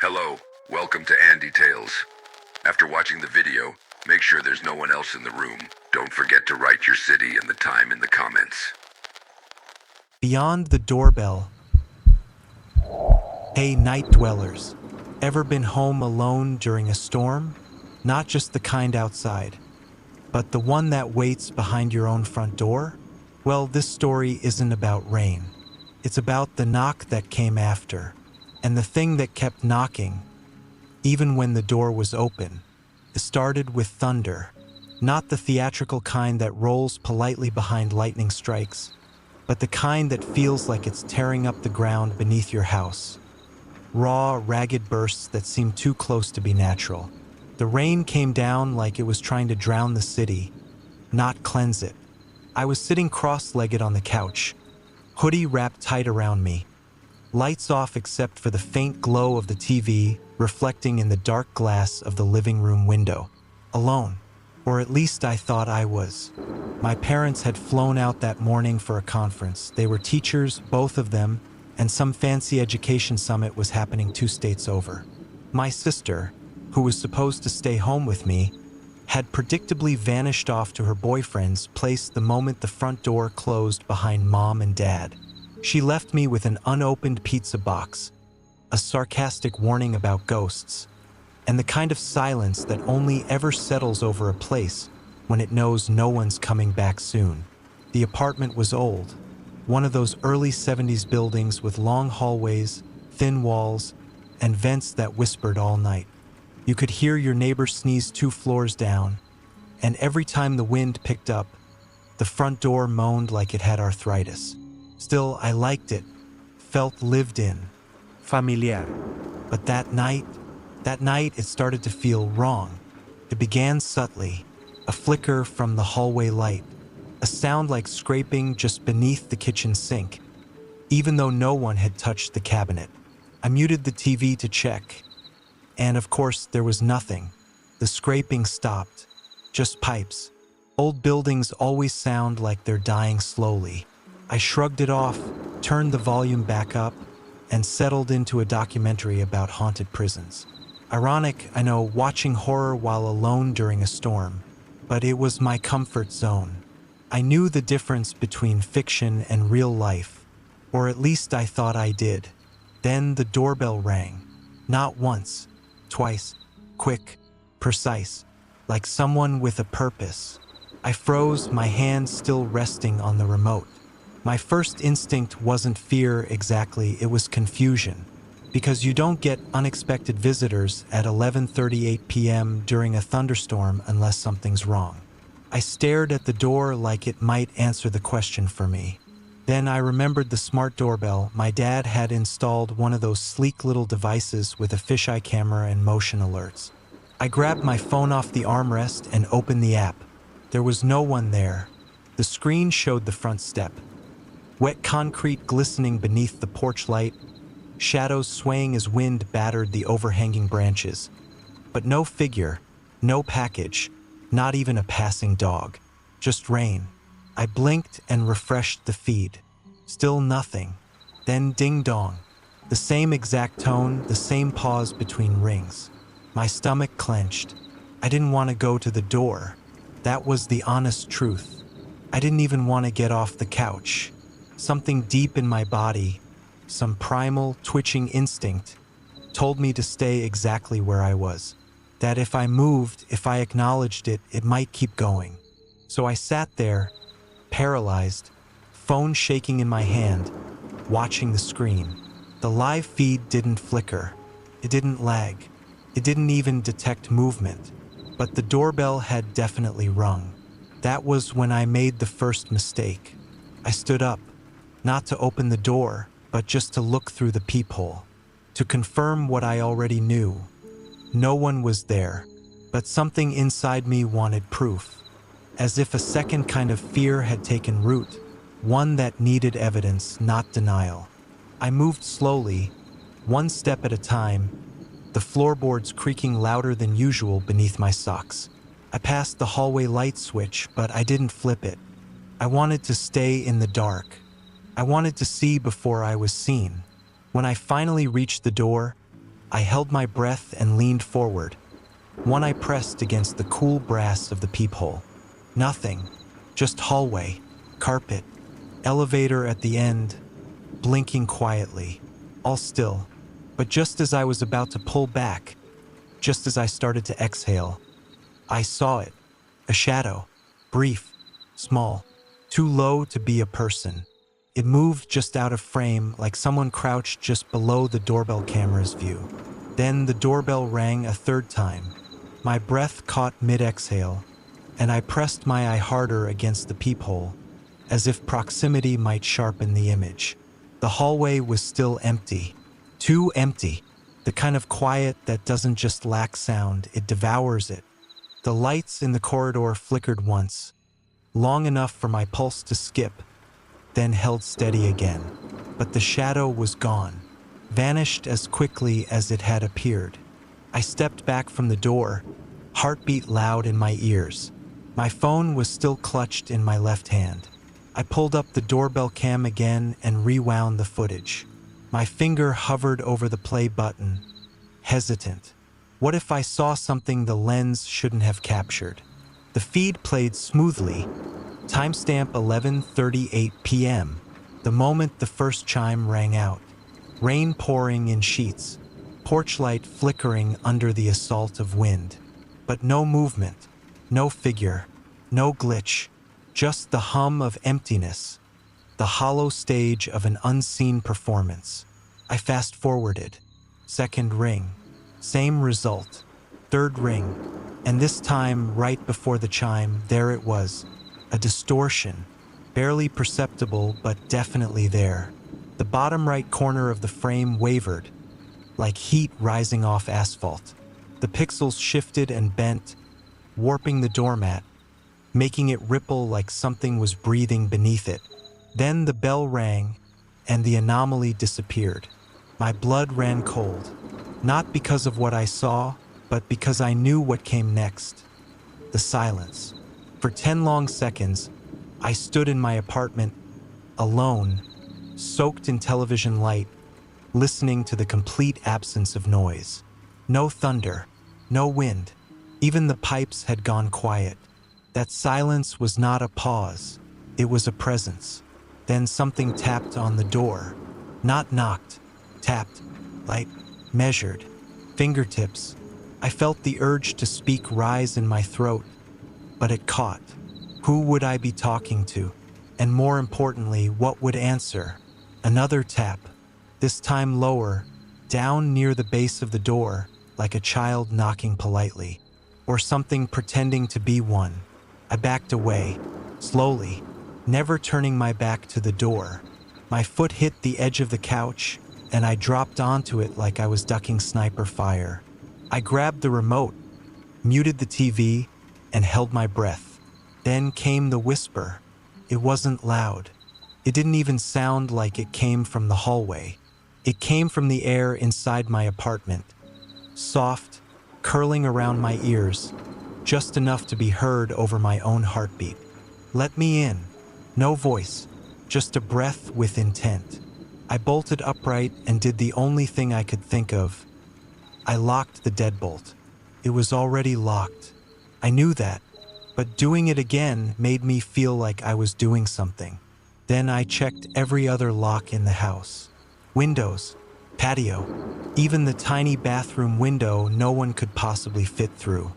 Hello, welcome to Andy Tales. After watching the video, make sure there's no one else in the room. Don't forget to write your city and the time in the comments. Beyond the doorbell. Hey, night dwellers. Ever been home alone during a storm? Not just the kind outside, but the one that waits behind your own front door? Well, this story isn't about rain. It's about the knock that came after, and the thing that kept knocking, even when the door was open. It started with thunder, not the theatrical kind that rolls politely behind lightning strikes, but the kind that feels like it's tearing up the ground beneath your house. Raw, ragged bursts that seem too close to be natural. The rain came down like it was trying to drown the city, not cleanse it. I was sitting cross-legged on the couch, hoodie wrapped tight around me, lights off except for the faint glow of the TV reflecting in the dark glass of the living room window. Alone, or at least I thought I was. My parents had flown out that morning for a conference. They were teachers, both of them, and some fancy education summit was happening 2 states over. My sister, who was supposed to stay home with me, had predictably vanished off to her boyfriend's place the moment the front door closed behind Mom and Dad. She left me with an unopened pizza box, a sarcastic warning about ghosts, and the kind of silence that only ever settles over a place when it knows no one's coming back soon. The apartment was old, one of those early 70s buildings with long hallways, thin walls, and vents that whispered all night. You could hear your neighbor sneeze 2 floors down, and every time the wind picked up, the front door moaned like it had arthritis. Still, I liked it, felt lived in, familiar. But that night it started to feel wrong. It began subtly, a flicker from the hallway light, a sound like scraping just beneath the kitchen sink, even though no one had touched the cabinet. I muted the TV to check, and of course there was nothing. The scraping stopped, just pipes. Old buildings always sound like they're dying slowly. I shrugged it off, turned the volume back up, and settled into a documentary about haunted prisons. Ironic, I know, watching horror while alone during a storm, but it was my comfort zone. I knew the difference between fiction and real life, or at least I thought I did. Then the doorbell rang. Not once, twice, quick, precise, like someone with a purpose. I froze, my hand still resting on the remote. My first instinct wasn't fear exactly, it was confusion. Because you don't get unexpected visitors at 11:38 p.m. during a thunderstorm unless something's wrong. I stared at the door like it might answer the question for me. Then I remembered the smart doorbell. My dad had installed one of those sleek little devices with a fisheye camera and motion alerts. I grabbed my phone off the armrest and opened the app. There was no one there. The screen showed the front step. Wet concrete glistening beneath the porch light, shadows swaying as wind battered the overhanging branches. But no figure, no package, not even a passing dog. Just rain. I blinked and refreshed the feed. Still nothing. Then ding-dong. The same exact tone, the same pause between rings. My stomach clenched. I didn't want to go to the door. That was the honest truth. I didn't even want to get off the couch. Something deep in my body, some primal, twitching instinct, told me to stay exactly where I was. That if I moved, if I acknowledged it, it might keep going. So I sat there, paralyzed, phone shaking in my hand, watching the screen. The live feed didn't flicker. It didn't lag. It didn't even detect movement. But the doorbell had definitely rung. That was when I made the first mistake. I stood up, not to open the door, but just to look through the peephole, to confirm what I already knew. No one was there, but something inside me wanted proof, as if a second kind of fear had taken root, one that needed evidence, not denial. I moved slowly, one step at a time, the floorboards creaking louder than usual beneath my socks. I passed the hallway light switch, but I didn't flip it. I wanted to stay in the dark. I wanted to see before I was seen. When I finally reached the door, I held my breath and leaned forward. One eye pressed against the cool brass of the peephole. Nothing. Just hallway, carpet, elevator at the end, blinking quietly. All still. But just as I was about to pull back, just as I started to exhale, I saw it. A shadow. Brief. Small. Too low to be a person. It moved just out of frame, like someone crouched just below the doorbell camera's view. Then the doorbell rang a third time. My breath caught mid-exhale, and I pressed my eye harder against the peephole, as if proximity might sharpen the image. The hallway was still empty. Too empty. The kind of quiet that doesn't just lack sound, it devours it. The lights in the corridor flickered once, long enough for my pulse to skip, then held steady again. But the shadow was gone, vanished as quickly as it had appeared. I stepped back from the door, heartbeat loud in my ears. My phone was still clutched in my left hand. I pulled up the doorbell cam again and rewound the footage. My finger hovered over the play button, hesitant. What if I saw something the lens shouldn't have captured? The feed played smoothly. Timestamp 11:38 p.m. The moment the first chime rang out. Rain pouring in sheets, porch light flickering under the assault of wind. But no movement, no figure, no glitch, just the hum of emptiness, the hollow stage of an unseen performance. I fast-forwarded. Second ring. Same result. Third ring. And this time, right before the chime, there it was. A distortion. Barely perceptible, but definitely there. The bottom right corner of the frame wavered, like heat rising off asphalt. The pixels shifted and bent, warping the doormat, making it ripple like something was breathing beneath it. Then the bell rang, and the anomaly disappeared. My blood ran cold, not because of what I saw, but because I knew what came next. The silence. For 10 long seconds, I stood in my apartment, alone, soaked in television light, listening to the complete absence of noise. No thunder, no wind. Even the pipes had gone quiet. That silence was not a pause. It was a presence. Then something tapped on the door. Not knocked. Tapped. Light. Measured. Fingertips. I felt the urge to speak rise in my throat. But it caught. Who would I be talking to? And more importantly, what would answer? Another tap. This time lower, down near the base of the door, like a child knocking politely. Or something pretending to be one. I backed away, slowly, never turning my back to the door. My foot hit the edge of the couch, and I dropped onto it like I was ducking sniper fire. I grabbed the remote, muted the TV, and held my breath. Then came the whisper. It wasn't loud. It didn't even sound like it came from the hallway. It came from the air inside my apartment. Soft, curling around my ears, just enough to be heard over my own heartbeat. Let me in. No voice, just a breath with intent. I bolted upright and did the only thing I could think of. I locked the deadbolt. It was already locked. I knew that, but doing it again made me feel like I was doing something. Then I checked every other lock in the house. Windows, patio, even the tiny bathroom window no one could possibly fit through.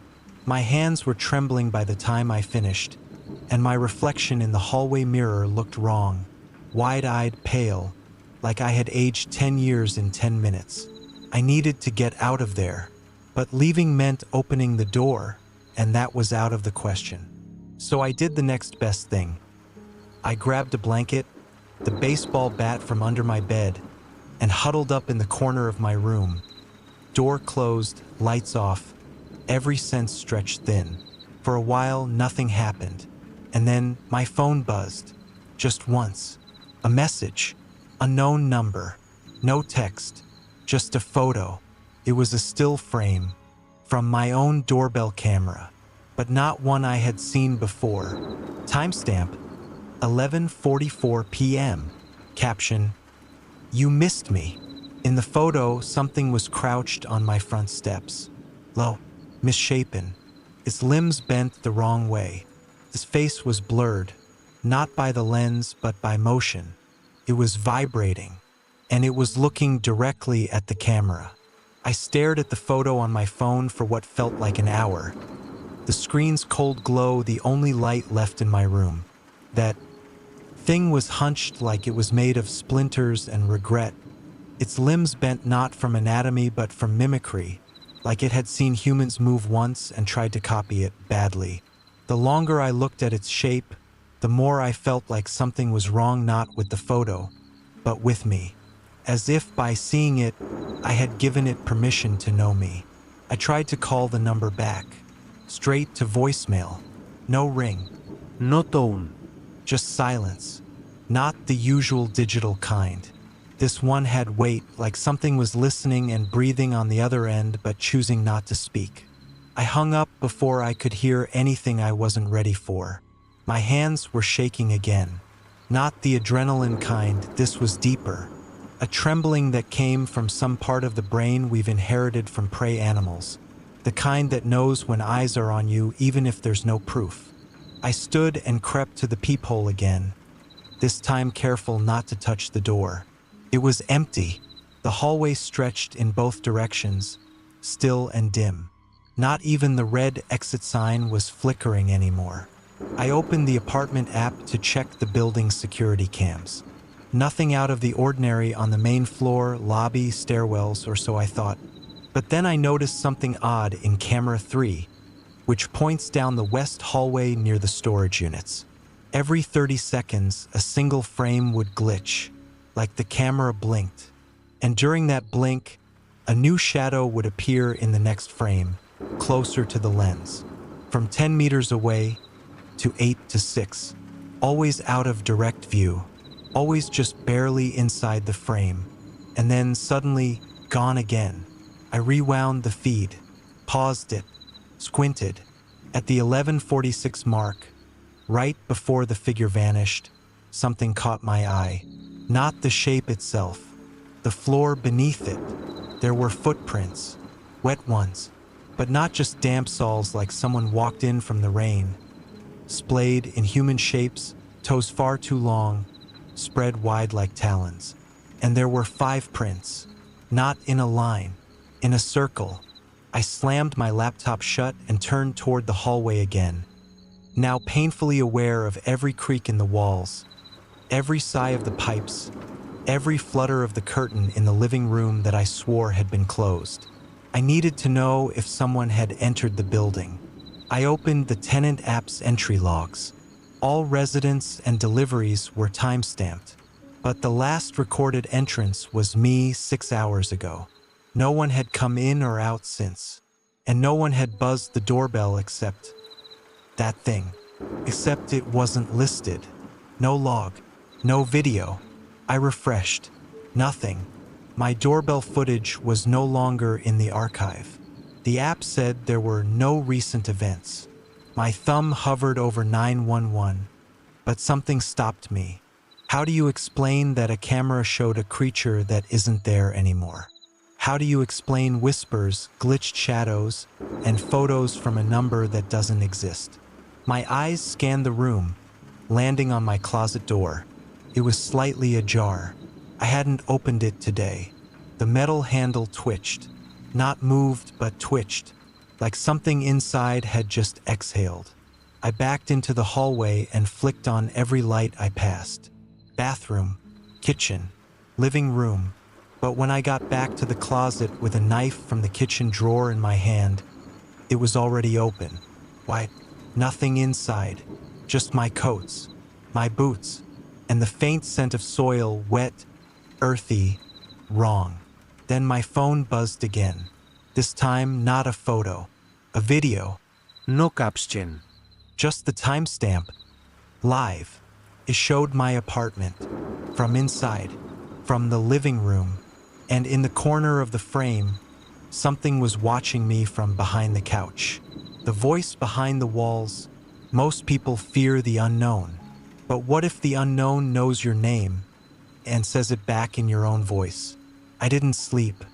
My hands were trembling by the time I finished, and my reflection in the hallway mirror looked wrong, wide-eyed, pale, like I had aged 10 years in 10 minutes. I needed to get out of there, but leaving meant opening the door, and that was out of the question. So I did the next best thing. I grabbed a blanket, the baseball bat from under my bed, and huddled up in the corner of my room. Door closed, lights off, every sense stretched thin. For a while, nothing happened. And then my phone buzzed. Just once. A message. Unknown number. No text. Just a photo. It was a still frame. From my own doorbell camera. But not one I had seen before. Timestamp. 11:44 p.m. Caption. You missed me. In the photo, something was crouched on my front steps. Low, misshapen, its limbs bent the wrong way. His face was blurred, not by the lens but by motion. It was vibrating, and it was looking directly at the camera. I stared at the photo on my phone for what felt like an hour. The screen's cold glow, the only light left in my room. That thing was hunched like it was made of splinters and regret. Its limbs bent not from anatomy but from mimicry, like it had seen humans move once and tried to copy it badly. The longer I looked at its shape, the more I felt like something was wrong, not with the photo, but with me. As if by seeing it, I had given it permission to know me. I tried to call the number back, straight to voicemail. No ring. No tone. Just silence. Not the usual digital kind. This one had weight, like something was listening and breathing on the other end but choosing not to speak. I hung up before I could hear anything I wasn't ready for. My hands were shaking again. Not the adrenaline kind, this was deeper. A trembling that came from some part of the brain we've inherited from prey animals. The kind that knows when eyes are on you even if there's no proof. I stood and crept to the peephole again, this time careful not to touch the door. It was empty. The hallway stretched in both directions, still and dim. Not even the red exit sign was flickering anymore. I opened the apartment app to check the building's security cams. Nothing out of the ordinary on the main floor, lobby, stairwells, or so I thought. But then I noticed something odd in camera 3, which points down the west hallway near the storage units. Every 30 seconds, a single frame would glitch, like the camera blinked. And during that blink, a new shadow would appear in the next frame, closer to the lens. From 10 meters away to 8 to 6, always out of direct view, always just barely inside the frame, and then suddenly gone again. I rewound the feed, paused it, squinted. At the 11:46 mark, right before the figure vanished, something caught my eye. Not the shape itself, the floor beneath it. There were footprints, wet ones, but not just damp soles like someone walked in from the rain. Splayed in human shapes, toes far too long, spread wide like talons. And there were 5 prints, not in a line, in a circle. I slammed my laptop shut and turned toward the hallway again, now painfully aware of every creak in the walls, every sigh of the pipes, every flutter of the curtain in the living room that I swore had been closed. I needed to know if someone had entered the building. I opened the tenant app's entry logs. All residents and deliveries were time-stamped, but the last recorded entrance was me 6 hours ago. No one had come in or out since, and no one had buzzed the doorbell except that thing. Except it wasn't listed. No log, no video. I refreshed. Nothing. My doorbell footage was no longer in the archive. The app said there were no recent events. My thumb hovered over 911, but something stopped me. How do you explain that a camera showed a creature that isn't there anymore? How do you explain whispers, glitched shadows, and photos from a number that doesn't exist? My eyes scanned the room, landing on my closet door. It was slightly ajar. I hadn't opened it today. The metal handle twitched. Not moved, but twitched, like something inside had just exhaled. I backed into the hallway and flicked on every light I passed. Bathroom, kitchen, living room. But when I got back to the closet with a knife from the kitchen drawer in my hand, it was already open. Why, nothing inside, just my coats, my boots, and the faint scent of soil, wet, earthy, wrong. Then my phone buzzed again. This time, not a photo, a video. No caption. Just the timestamp. Live. It showed my apartment. From inside. From the living room. And in the corner of the frame, something was watching me from behind the couch. The voice behind the walls. Most people fear the unknown. But what if the unknown knows your name and says it back in your own voice? I didn't sleep,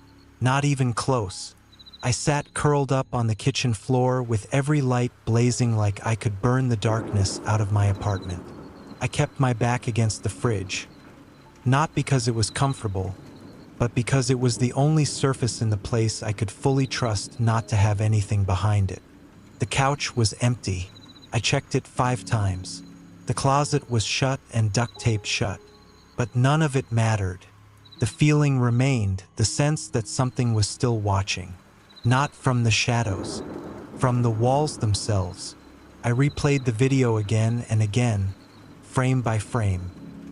not even close. I sat curled up on the kitchen floor with every light blazing like I could burn the darkness out of my apartment. I kept my back against the fridge, not because it was comfortable, but because it was the only surface in the place I could fully trust not to have anything behind it. The couch was empty. I checked it 5 times. The closet was shut and duct taped shut, but none of it mattered. The feeling remained, the sense that something was still watching. Not from the shadows, from the walls themselves. I replayed the video again and again, frame by frame.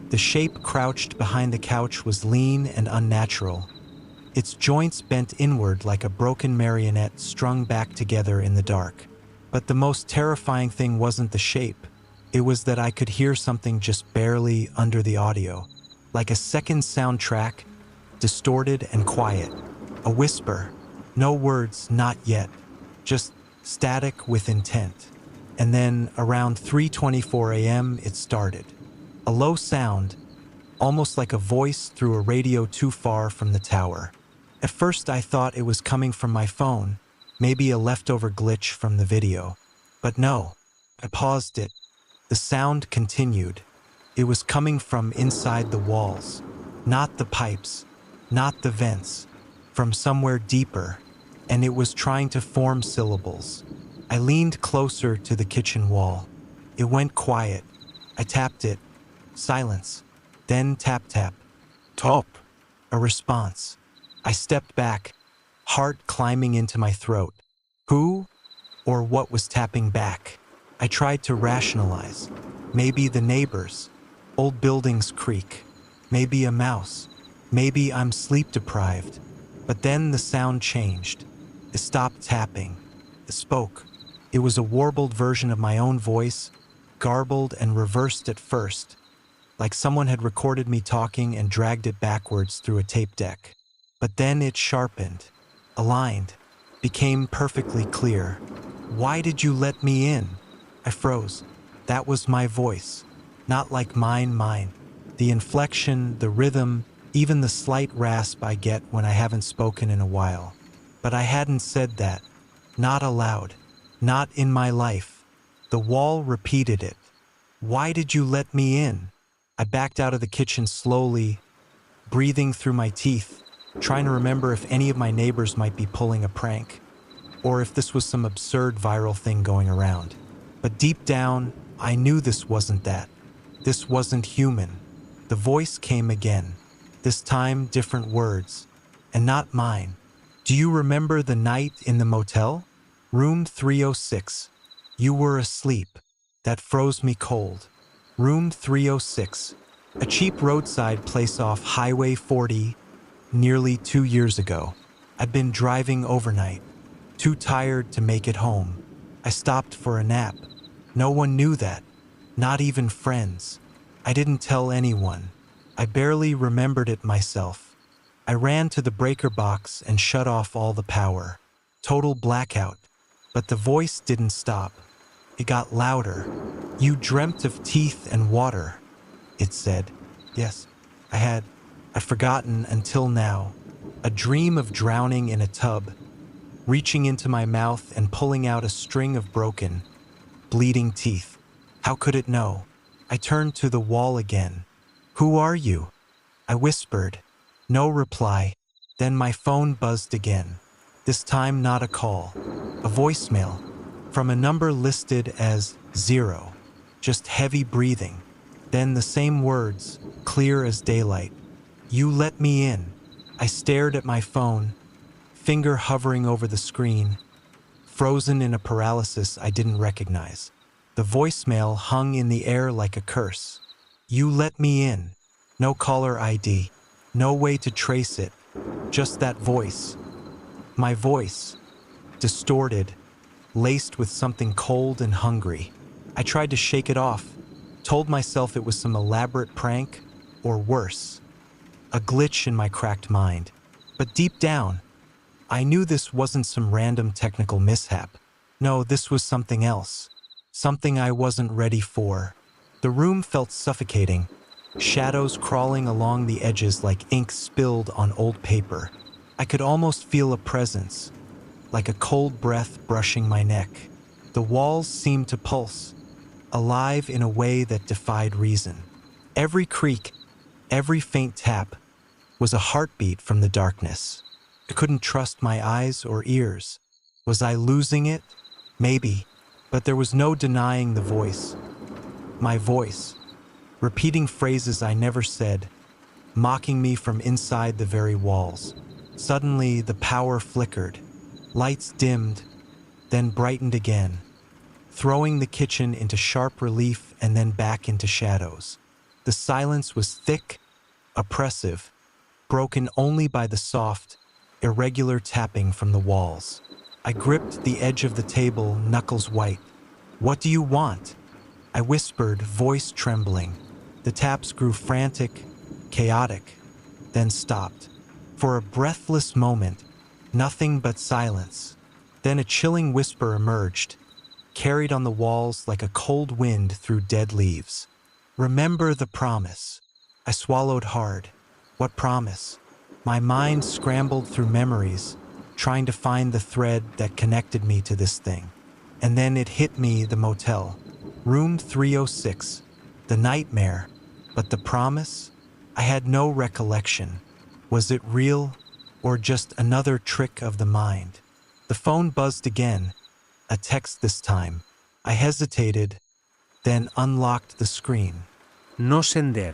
The shape crouched behind the couch was lean and unnatural. Its joints bent inward like a broken marionette strung back together in the dark. But the most terrifying thing wasn't the shape. It was that I could hear something just barely under the audio, like a second soundtrack, distorted and quiet. A whisper, no words, not yet, just static with intent. And then around 3:24 a.m. it started. A low sound, almost like a voice through a radio too far from the tower. At first I thought it was coming from my phone, maybe a leftover glitch from the video. But no, I paused it. The sound continued. It was coming from inside the walls, not the pipes, not the vents, from somewhere deeper, and it was trying to form syllables. I leaned closer to the kitchen wall. It went quiet. I tapped it. Silence. Then tap tap. Top. A response. I stepped back, heart climbing into my throat. Who or what was tapping back? I tried to rationalize. Maybe the neighbors. Old buildings creak. Maybe a mouse. Maybe I'm sleep deprived. But then the sound changed. It stopped tapping. It spoke. It was a warbled version of my own voice, garbled and reversed at first, like someone had recorded me talking and dragged it backwards through a tape deck. But then it sharpened, aligned, became perfectly clear. Why did you let me in? I froze. That was my voice. Not like mine. The inflection, the rhythm, even the slight rasp I get when I haven't spoken in a while. But I hadn't said that. Not aloud. Not in my life. The wall repeated it. Why did you let me in? I backed out of the kitchen slowly, breathing through my teeth, trying to remember if any of my neighbors might be pulling a prank, or if this was some absurd viral thing going around. But deep down, I knew this wasn't that. This wasn't human. The voice came again. This time, different words, and not mine. Do you remember the night in the motel? Room 306. You were asleep. That froze me cold. Room 306. A cheap roadside place off Highway 40, nearly 2 years ago. I'd been driving overnight, too tired to make it home. I stopped for a nap. No one knew that, not even friends. I didn't tell anyone. I barely remembered it myself. I ran to the breaker box and shut off all the power. Total blackout. But the voice didn't stop. It got louder. You dreamt of teeth and water, it said. Yes, I had. I'd forgotten until now. A dream of drowning in a tub, reaching into my mouth and pulling out a string of broken, bleeding teeth. How could it know? I turned to the wall again. Who are you? I whispered. No reply. Then my phone buzzed again. This time not a call. A voicemail. From a number listed as 0. Just heavy breathing. Then the same words, clear as daylight. You let me in. I stared at my phone, finger hovering over the screen, frozen in a paralysis I didn't recognize. The voicemail hung in the air like a curse. You let me in. No caller ID. No way to trace it. Just that voice. My voice. Distorted. Laced with something cold and hungry. I tried to shake it off. Told myself it was some elaborate prank, or worse. A glitch in my cracked mind. But deep down, I knew this wasn't some random technical mishap. No, this was something else. Something I wasn't ready for. The room felt suffocating, shadows crawling along the edges like ink spilled on old paper. I could almost feel a presence, like a cold breath brushing my neck. The walls seemed to pulse, alive in a way that defied reason. Every creak, every faint tap was a heartbeat from the darkness. I couldn't trust my eyes or ears. Was I losing it? Maybe, but there was no denying the voice. My voice, repeating phrases I never said, mocking me from inside the very walls. Suddenly, the power flickered. Lights dimmed, then brightened again, throwing the kitchen into sharp relief and then back into shadows. The silence was thick, oppressive, broken only by the soft, irregular tapping from the walls. I gripped the edge of the table, knuckles white. "What do you want?" I whispered, voice trembling. The taps grew frantic, chaotic, then stopped. For a breathless moment, nothing but silence. Then a chilling whisper emerged, carried on the walls like a cold wind through dead leaves. "Remember the promise." I swallowed hard. What promise? My mind scrambled through memories, trying to find the thread that connected me to this thing. And then it hit me, the motel. Room 306. The nightmare. But the promise? I had no recollection. Was it real, or just another trick of the mind? The phone buzzed again, a text this time. I hesitated, then unlocked the screen. No sender.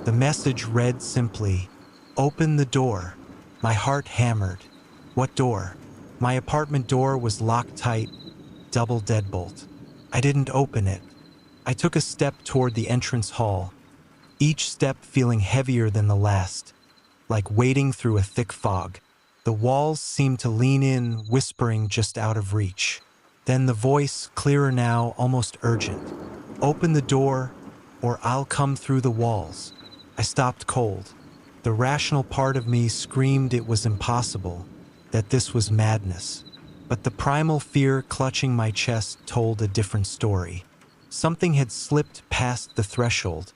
The message read simply, "Open the door." My heart hammered. What door? My apartment door was locked tight, double deadbolt. I didn't open it. I took a step toward the entrance hall, each step feeling heavier than the last, like wading through a thick fog. The walls seemed to lean in, whispering just out of reach. Then the voice, clearer now, almost urgent. "Open the door, or I'll come through the walls." I stopped cold. The rational part of me screamed it was impossible, that this was madness. But the primal fear clutching my chest told a different story. Something had slipped past the threshold,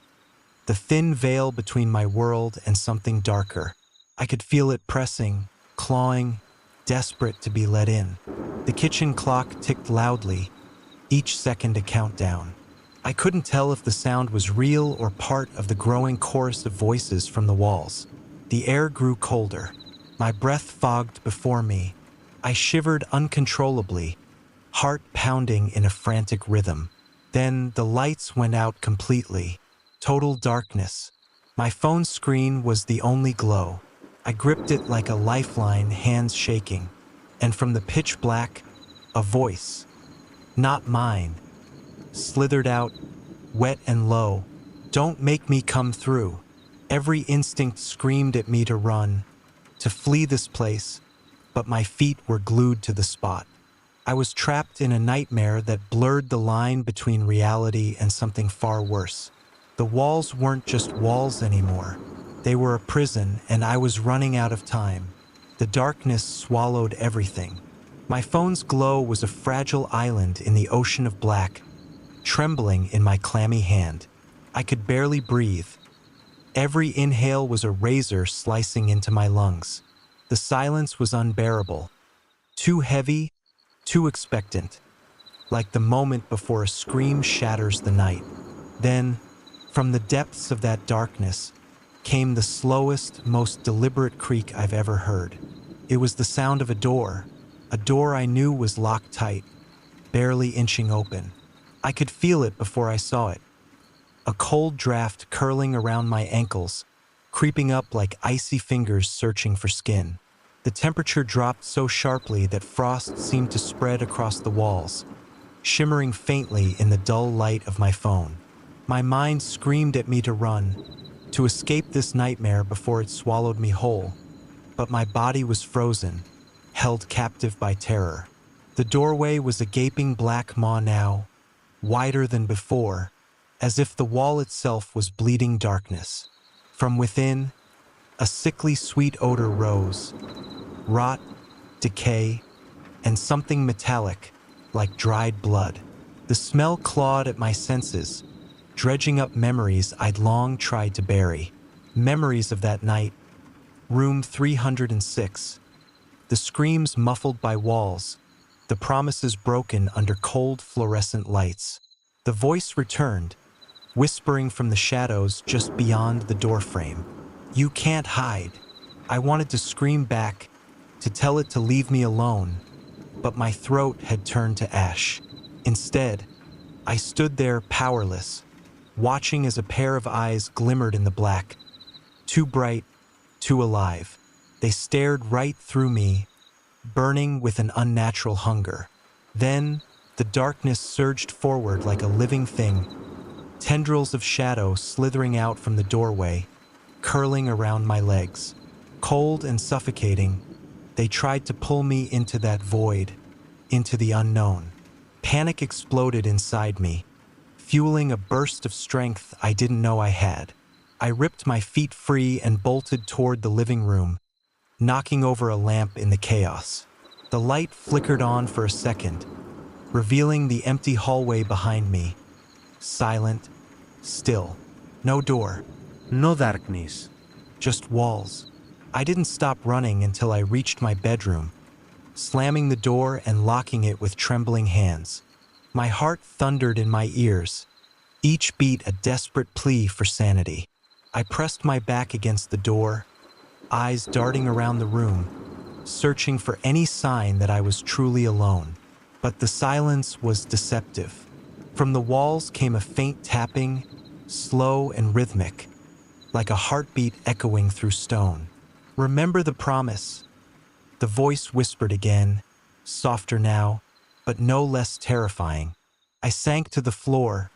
the thin veil between my world and something darker. I could feel it pressing, clawing, desperate to be let in. The kitchen clock ticked loudly, each second a countdown. I couldn't tell if the sound was real or part of the growing chorus of voices from the walls. The air grew colder. My breath fogged before me. I shivered uncontrollably, heart pounding in a frantic rhythm. Then the lights went out completely. Total darkness. My phone screen was the only glow. I gripped it like a lifeline, hands shaking. And from the pitch black, a voice, not mine, slithered out, wet and low. "Don't make me come through." Every instinct screamed at me to run, to flee this place, but my feet were glued to the spot. I was trapped in a nightmare that blurred the line between reality and something far worse. The walls weren't just walls anymore. They were a prison, and I was running out of time. The darkness swallowed everything. My phone's glow was a fragile island in the ocean of black, trembling in my clammy hand. I could barely breathe. Every inhale was a razor slicing into my lungs. The silence was unbearable, too heavy, too expectant, like the moment before a scream shatters the night. Then, from the depths of that darkness, came the slowest, most deliberate creak I've ever heard. It was the sound of a door I knew was locked tight, barely inching open. I could feel it before I saw it. A cold draft curling around my ankles, creeping up like icy fingers searching for skin. The temperature dropped so sharply that frost seemed to spread across the walls, shimmering faintly in the dull light of my phone. My mind screamed at me to run, to escape this nightmare before it swallowed me whole. But my body was frozen, held captive by terror. The doorway was a gaping black maw now, wider than before, as if the wall itself was bleeding darkness. From within, a sickly sweet odor rose, rot, decay, and something metallic, like dried blood. The smell clawed at my senses, dredging up memories I'd long tried to bury. Memories of that night, room 306. The screams muffled by walls, the promises broken under cold fluorescent lights. The voice returned, whispering from the shadows just beyond the doorframe. "You can't hide." I wanted to scream back, to tell it to leave me alone, but my throat had turned to ash. Instead, I stood there powerless, watching as a pair of eyes glimmered in the black. Too bright, too alive. They stared right through me, burning with an unnatural hunger. Then, the darkness surged forward like a living thing, tendrils of shadow slithering out from the doorway, curling around my legs. Cold and suffocating, they tried to pull me into that void, into the unknown. Panic exploded inside me, fueling a burst of strength I didn't know I had. I ripped my feet free and bolted toward the living room, knocking over a lamp in the chaos. The light flickered on for a second, revealing the empty hallway behind me. Silent, still. No door. No darkness. Just walls. I didn't stop running until I reached my bedroom, slamming the door and locking it with trembling hands. My heart thundered in my ears, each beat a desperate plea for sanity. I pressed my back against the door, eyes darting around the room, searching for any sign that I was truly alone. But the silence was deceptive. From the walls came a faint tapping, slow and rhythmic, like a heartbeat echoing through stone. "Remember the promise," the voice whispered again, softer now, but no less terrifying. I sank to the floor,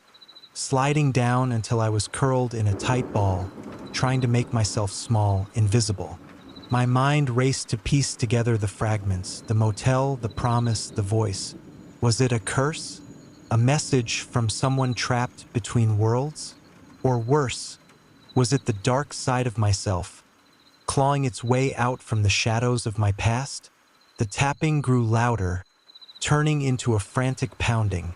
sliding down until I was curled in a tight ball, trying to make myself small, invisible. My mind raced to piece together the fragments, the motel, the promise, the voice. Was it a curse? A message from someone trapped between worlds? Or worse, was it the dark side of myself, clawing its way out from the shadows of my past? The tapping grew louder, turning into a frantic pounding,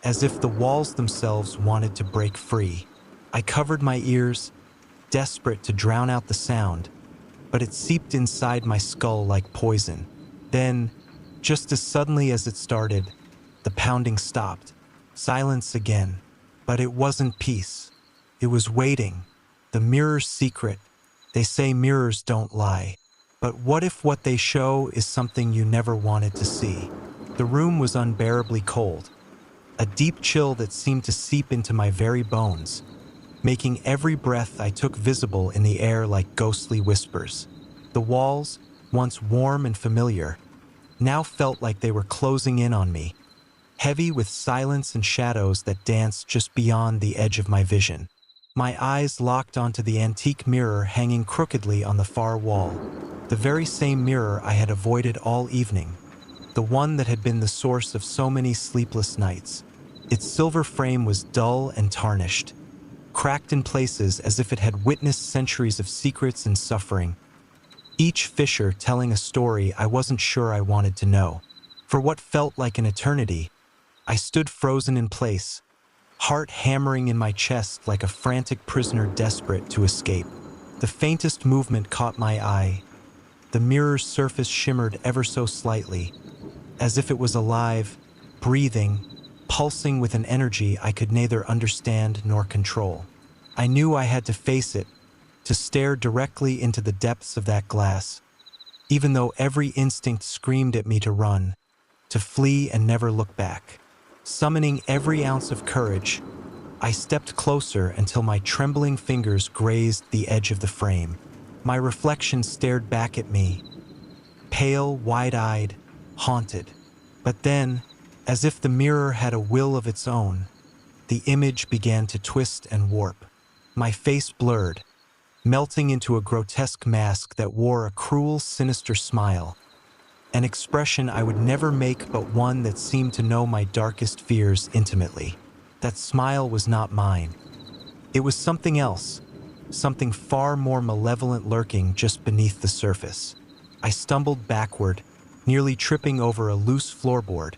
as if the walls themselves wanted to break free. I covered my ears, desperate to drown out the sound, but it seeped inside my skull like poison. Then, just as suddenly as it started, the pounding stopped. Silence again. But it wasn't peace. It was waiting. The mirror's secret. They say mirrors don't lie. But what if what they show is something you never wanted to see? The room was unbearably cold, a deep chill that seemed to seep into my very bones, making every breath I took visible in the air like ghostly whispers. The walls, once warm and familiar, now felt like they were closing in on me, heavy with silence and shadows that danced just beyond the edge of my vision. My eyes locked onto the antique mirror hanging crookedly on the far wall, the very same mirror I had avoided all evening, the one that had been the source of so many sleepless nights. Its silver frame was dull and tarnished, cracked in places as if it had witnessed centuries of secrets and suffering, each fissure telling a story I wasn't sure I wanted to know. For what felt like an eternity, I stood frozen in place, heart hammering in my chest like a frantic prisoner desperate to escape. The faintest movement caught my eye. The mirror's surface shimmered ever so slightly, as if it was alive, breathing, pulsing with an energy I could neither understand nor control. I knew I had to face it, to stare directly into the depths of that glass, even though every instinct screamed at me to run, to flee and never look back. Summoning every ounce of courage, I stepped closer until my trembling fingers grazed the edge of the frame. My reflection stared back at me, pale, wide-eyed, haunted. But then, as if the mirror had a will of its own, the image began to twist and warp. My face blurred, melting into a grotesque mask that wore a cruel, sinister smile, an expression I would never make but one that seemed to know my darkest fears intimately. That smile was not mine. It was something else, something far more malevolent lurking just beneath the surface. I stumbled backward, nearly tripping over a loose floorboard,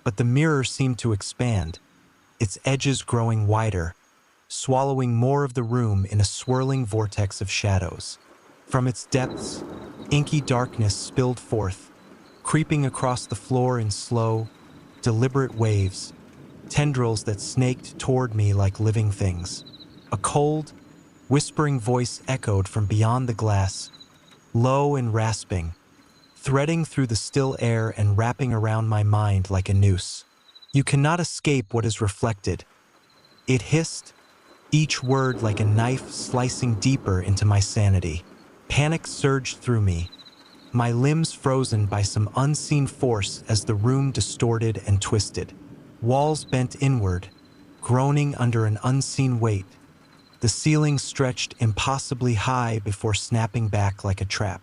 but the mirror seemed to expand, its edges growing wider, swallowing more of the room in a swirling vortex of shadows. From its depths, inky darkness spilled forth, creeping across the floor in slow, deliberate waves, tendrils that snaked toward me like living things. A cold, whispering voice echoed from beyond the glass, low and rasping, threading through the still air and wrapping around my mind like a noose. "You cannot escape what is reflected," it hissed, each word like a knife slicing deeper into my sanity. Panic surged through me, my limbs frozen by some unseen force as the room distorted and twisted. Walls bent inward, groaning under an unseen weight. The ceiling stretched impossibly high before snapping back like a trap.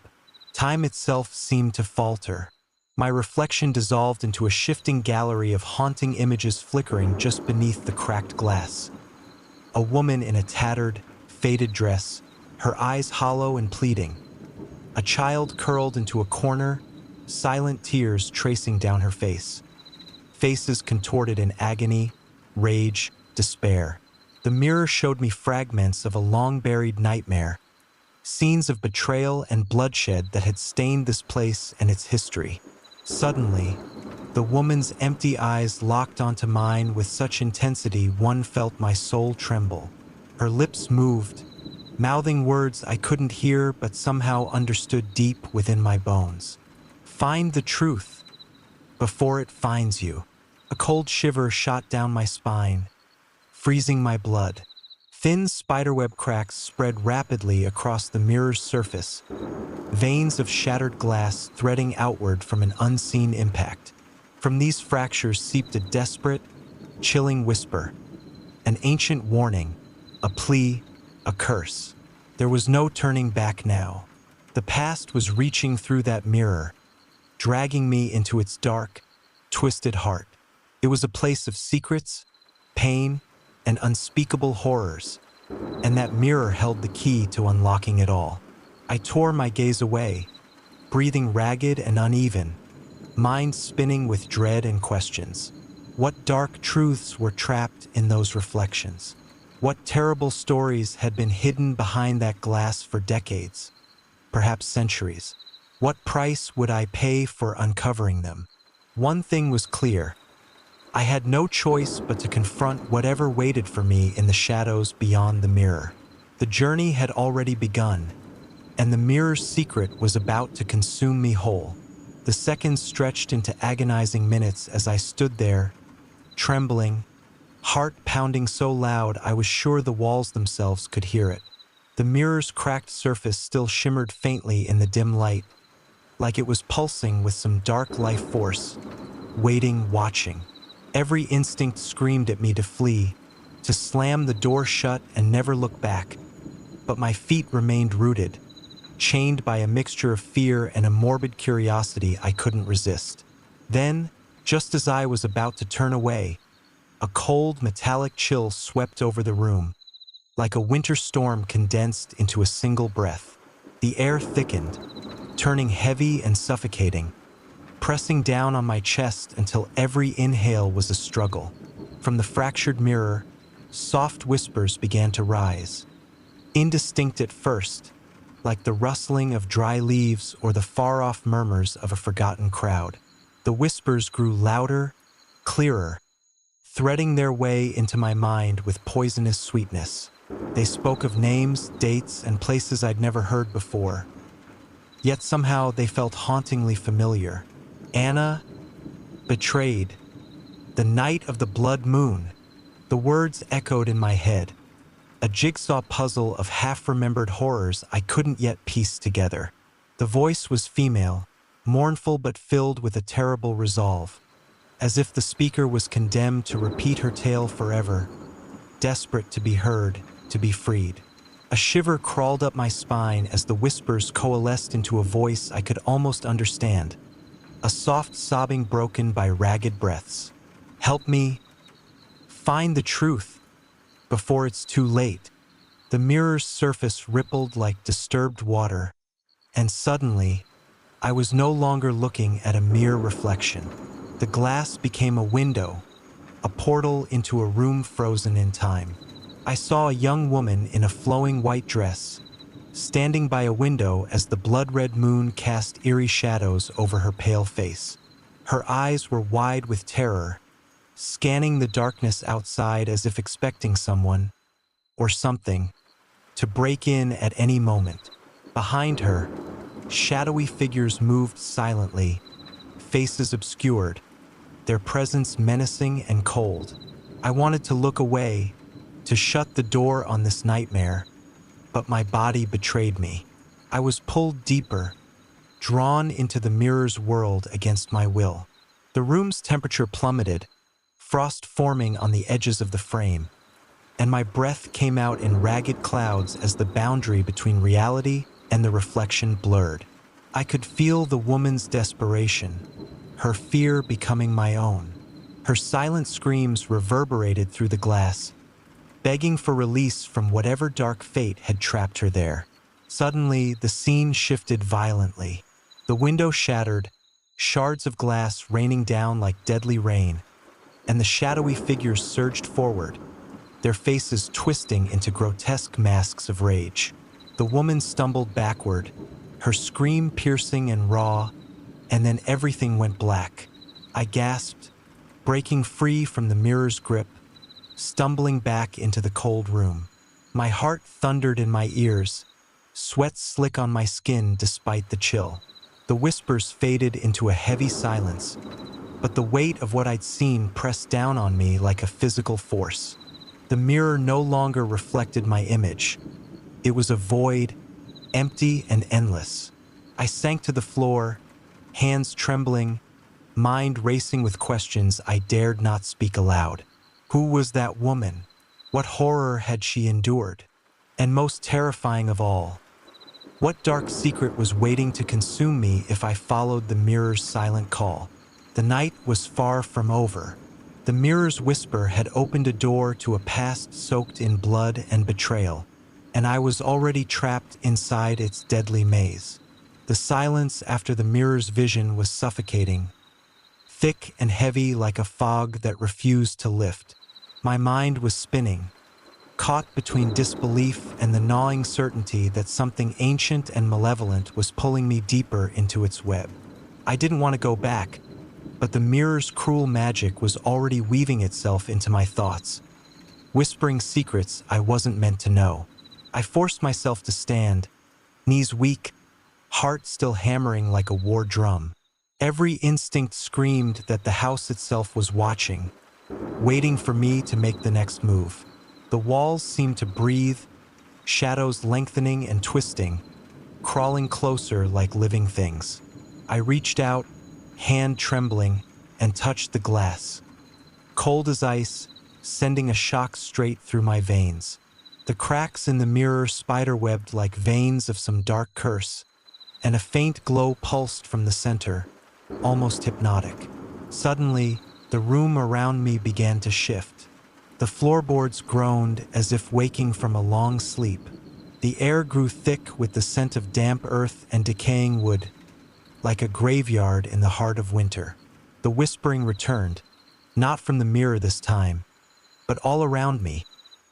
Time itself seemed to falter. My reflection dissolved into a shifting gallery of haunting images flickering just beneath the cracked glass. A woman in a tattered, faded dress, her eyes hollow and pleading. A child curled into a corner, silent tears tracing down her face. Faces contorted in agony, rage, despair. The mirror showed me fragments of a long-buried nightmare, scenes of betrayal and bloodshed that had stained this place and its history. Suddenly, the woman's empty eyes locked onto mine with such intensity one felt my soul tremble. Her lips moved, mouthing words I couldn't hear but somehow understood deep within my bones. "Find the truth before it finds you." A cold shiver shot down my spine, freezing my blood. Thin spiderweb cracks spread rapidly across the mirror's surface, veins of shattered glass threading outward from an unseen impact. From these fractures seeped a desperate, chilling whisper, an ancient warning, a plea, a curse. There was no turning back now. The past was reaching through that mirror, dragging me into its dark, twisted heart. It was a place of secrets, pain, and unspeakable horrors, and that mirror held the key to unlocking it all. I tore my gaze away, breathing ragged and uneven, mind spinning with dread and questions. What dark truths were trapped in those reflections? What terrible stories had been hidden behind that glass for decades, perhaps centuries? What price would I pay for uncovering them? One thing was clear. I had no choice but to confront whatever waited for me in the shadows beyond the mirror. The journey had already begun, and the mirror's secret was about to consume me whole. The seconds stretched into agonizing minutes as I stood there, trembling, heart pounding so loud I was sure the walls themselves could hear it. The mirror's cracked surface still shimmered faintly in the dim light, like it was pulsing with some dark life force, waiting, watching. Every instinct screamed at me to flee, to slam the door shut and never look back. But my feet remained rooted, chained by a mixture of fear and a morbid curiosity I couldn't resist. Then, just as I was about to turn away, a cold, metallic chill swept over the room, like a winter storm condensed into a single breath. The air thickened, turning heavy and suffocating, pressing down on my chest until every inhale was a struggle. From the fractured mirror, soft whispers began to rise. Indistinct at first, like the rustling of dry leaves or the far-off murmurs of a forgotten crowd. The whispers grew louder, clearer, threading their way into my mind with poisonous sweetness. They spoke of names, dates, and places I'd never heard before. Yet somehow they felt hauntingly familiar. Anna, betrayed, the night of the blood moon. The words echoed in my head, a jigsaw puzzle of half-remembered horrors I couldn't yet piece together. The voice was female, mournful but filled with a terrible resolve, as if the speaker was condemned to repeat her tale forever, desperate to be heard, to be freed. A shiver crawled up my spine as the whispers coalesced into a voice I could almost understand, a soft sobbing broken by ragged breaths. "Help me find the truth before it's too late." The mirror's surface rippled like disturbed water, and suddenly, I was no longer looking at a mere reflection. The glass became a window, a portal into a room frozen in time. I saw a young woman in a flowing white dress, standing by a window as the blood-red moon cast eerie shadows over her pale face. Her eyes were wide with terror, scanning the darkness outside as if expecting someone, or something, to break in at any moment. Behind her, shadowy figures moved silently, faces obscured, their presence menacing and cold. I wanted to look away, to shut the door on this nightmare, but my body betrayed me. I was pulled deeper, drawn into the mirror's world against my will. The room's temperature plummeted, frost forming on the edges of the frame, and my breath came out in ragged clouds as the boundary between reality and the reflection blurred. I could feel the woman's desperation, her fear becoming my own. Her silent screams reverberated through the glass, begging for release from whatever dark fate had trapped her there. Suddenly, the scene shifted violently. The window shattered, shards of glass raining down like deadly rain, and the shadowy figures surged forward, their faces twisting into grotesque masks of rage. The woman stumbled backward, her scream piercing and raw, and then everything went black. I gasped, breaking free from the mirror's grip, stumbling back into the cold room. My heart thundered in my ears, sweat slick on my skin despite the chill. The whispers faded into a heavy silence, but the weight of what I'd seen pressed down on me like a physical force. The mirror no longer reflected my image. It was a void, empty and endless. I sank to the floor, hands trembling, mind racing with questions I dared not speak aloud. Who was that woman? What horror had she endured? And most terrifying of all, what dark secret was waiting to consume me if I followed the mirror's silent call? The night was far from over. The mirror's whisper had opened a door to a past soaked in blood and betrayal, and I was already trapped inside its deadly maze. The silence after the mirror's vision was suffocating, thick and heavy like a fog that refused to lift. My mind was spinning, caught between disbelief and the gnawing certainty that something ancient and malevolent was pulling me deeper into its web. I didn't want to go back, but the mirror's cruel magic was already weaving itself into my thoughts, whispering secrets I wasn't meant to know. I forced myself to stand, knees weak, heart still hammering like a war drum. Every instinct screamed that the house itself was watching, waiting for me to make the next move. The walls seemed to breathe, shadows lengthening and twisting, crawling closer like living things. I reached out, hand trembling, and touched the glass, cold as ice, sending a shock straight through my veins. The cracks in the mirror spiderwebbed like veins of some dark curse, and a faint glow pulsed from the center, almost hypnotic. Suddenly, the room around me began to shift. The floorboards groaned as if waking from a long sleep. The air grew thick with the scent of damp earth and decaying wood, like a graveyard in the heart of winter. The whispering returned, not from the mirror this time, but all around me,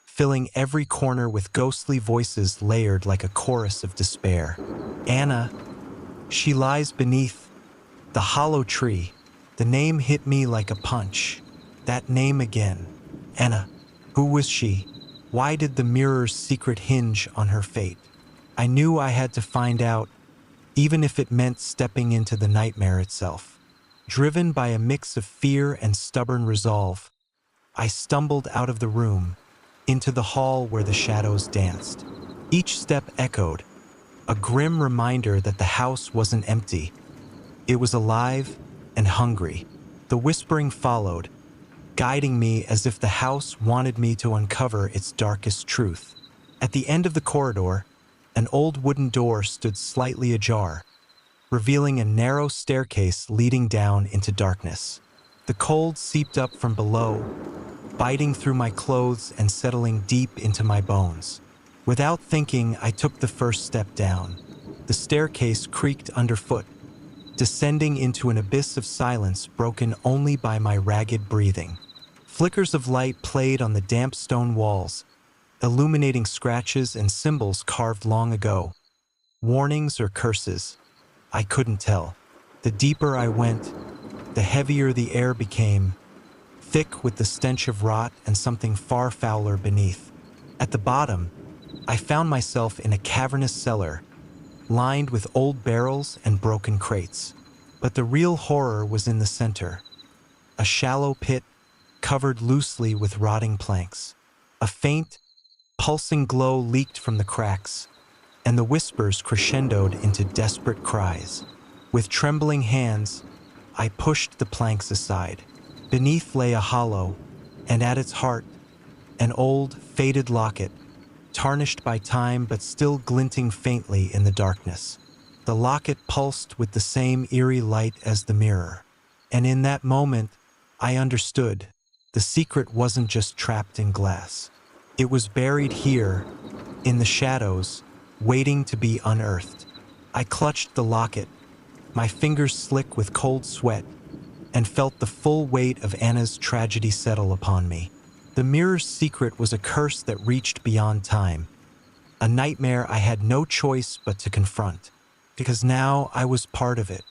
filling every corner with ghostly voices layered like a chorus of despair. Anna, she lies beneath the hollow tree. The name hit me like a punch. That name again. Anna. Who was she? Why did the mirror's secret hinge on her fate? I knew I had to find out, even if it meant stepping into the nightmare itself. Driven by a mix of fear and stubborn resolve, I stumbled out of the room, into the hall where the shadows danced. Each step echoed, a grim reminder that the house wasn't empty. It was alive and hungry. The whispering followed, guiding me as if the house wanted me to uncover its darkest truth. At the end of the corridor, an old wooden door stood slightly ajar, revealing a narrow staircase leading down into darkness. The cold seeped up from below, biting through my clothes and settling deep into my bones. Without thinking, I took the first step down. The staircase creaked underfoot, descending into an abyss of silence broken only by my ragged breathing. Flickers of light played on the damp stone walls, illuminating scratches and symbols carved long ago. Warnings or curses? I couldn't tell. The deeper I went, the heavier the air became, thick with the stench of rot and something far fouler beneath. At the bottom, I found myself in a cavernous cellar, lined with old barrels and broken crates. But the real horror was in the center. A shallow pit covered loosely with rotting planks. A faint, pulsing glow leaked from the cracks, and the whispers crescendoed into desperate cries. With trembling hands, I pushed the planks aside. Beneath lay a hollow, and at its heart, an old, faded locket, tarnished by time but still glinting faintly in the darkness. The locket pulsed with the same eerie light as the mirror. And in that moment, I understood. The secret wasn't just trapped in glass. It was buried here, in the shadows, waiting to be unearthed. I clutched the locket, my fingers slick with cold sweat, and felt the full weight of Anna's tragedy settle upon me. The mirror's secret was a curse that reached beyond time, a nightmare I had no choice but to confront, because now I was part of it.